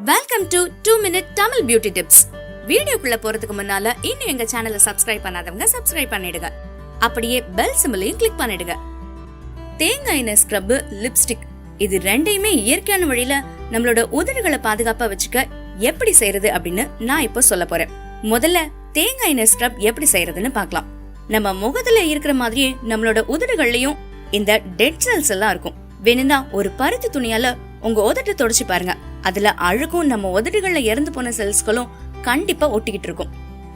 Welcome to 2 Minute Tamil beauty tips. வீடியோக்குள்ள போறதுக்கு முன்னால இன்னும் எங்க சேனலை சப்ஸ்கிரைப் பண்ணாதவங்க சப்ஸ்கிரைப் பண்ணிடுங்க. அப்படியே பெல் சிம்பலையும் கிளிக் பண்ணிடுங்க. தேங்காய் எண்ணெய் ஸ்க்ரப், லிப்ஸ்டிக் இது ரெண்டையுமே இயற்கையான வழியில நம்மளோட உதடுகளை பாதுகாப்பா வச்சுக்க எப்படி செய்யறது அப்படின்னு நான் இப்போ சொல்ல போறேன். முதல்ல தேங்காய் எண்ணெய் ஸ்க்ரப் எப்படி செய்யறதுன்னு பார்க்கலாம். நம்ம முகத்துல இருக்கிற மாதிரியே நம்மளோட உதடுகள்லயும் இந்த டெட் செல்ஸ் எல்லாம் இருக்கும். வேணும்னா ஒரு பருத்தி துணியால உங்க உதட்டை தொடச்சு பாருங்க. அதுல அழுக்கும் நம்ம உதடுகள்ல இறந்து போன செல்ஸ்களும் கண்டிப்பா ஒட்டிக்கிட்டு இருக்கும்.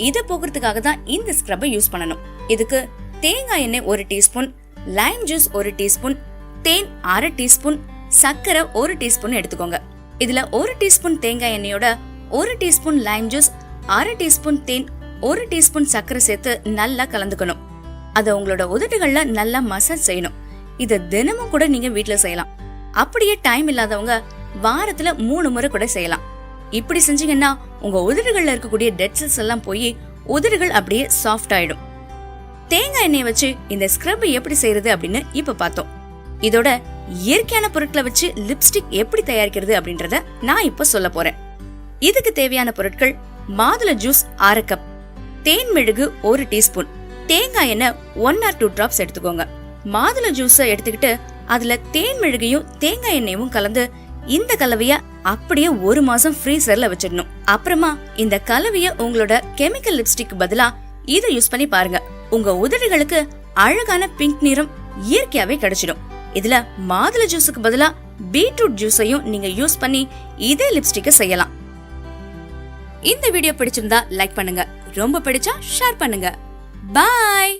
இத போக்குறதுக்காக தான் இந்த ஸ்க்ரப்பை யூஸ் பண்ணணும். இதுக்கு தேங்காய் எண்ணெய் 1 டீஸ்பூன், லைம் ஜூஸ் 1 டீஸ்பூன், தேன் 1/2 டீஸ்பூன், சர்க்கரை 1 டீஸ்பூன் எடுத்துக்கோங்க. இதுல 1 டீஸ்பூன் தேங்காய் எண்ணெயோட 1 டீஸ்பூன் லைம் ஜூஸ், 1/2 டீஸ்பூன் தேன், 1 டீஸ்பூன் சர்க்கரை சேர்த்து நல்லா கலந்துக்கணும். அத உங்களோட உதடுகள்ல நல்லா மசாஜ் செய்யணும். இத தினமும் கூட நீங்க வீட்டுல செய்யலாம். அப்படியே டைம் இல்லாதவங்க வாரத்துல 3 முறை கூட செய்யலாம். இப்படி செஞ்சீங்கன்னா உங்க உதடுகள்ல இருக்கக்கூடிய டெட் செல்ஸ் எல்லாம் போய் உதடுகள் அப்படியே சாஃப்ட் ஆயிடும். தேங்காய் எண்ணெயை வச்சு இந்த ஸ்க்ரப் எப்படி செய்யறது அப்படின்னு இப்ப பார்த்தோம். இதோட இயற்கையான பொருட்களை வச்சு லிப்ஸ்டிக் எப்படி தயாரிக்கிறது அப்படின்றத நான் இப்ப சொல்ல போறேன். இதுக்கு தேவையான பொருட்கள்: மாதுளை ஜூஸ் 1/2 கப், தேன் மெழுகு 1 டீஸ்பூன், தேங்காய் எண்ணெய் 1 or 2 டிராப்ஸ் எடுத்துக்கோங்க. மாதுளை ஜூஸ எடுத்துக்கிட்டு அதுல தேன் மெழுகையும் தேங்காய் எண்ணெயும் கலந்து இந்த கலவைய அப்படியே 1 மாசம் ஃப்ரீசர்ல வச்சிடணும். அப்புறமா இந்த கலவைய உங்களோட கெமிக்கல் லிப்ஸ்டிக் பதிலா இதை யூஸ் பண்ணி பாருங்க. உங்க உதடுகளுக்கு அழகான பிங்க் நிறம் இயற்கையாவே கிடைச்சிடும். இதுல மாதுளை ஜூஸுக்கு பதிலா பீட்ரூட் ஜூஸையும் நீங்க யூஸ் பண்ணி இதே லிப்ஸ்டிக்க செய்யலாம். இந்த வீடியோ பிடிச்சிருந்தா லைக் பண்ணுங்க, ரொம்ப பிடிச்சா ஷேர் பண்ணுங்க. பாய்.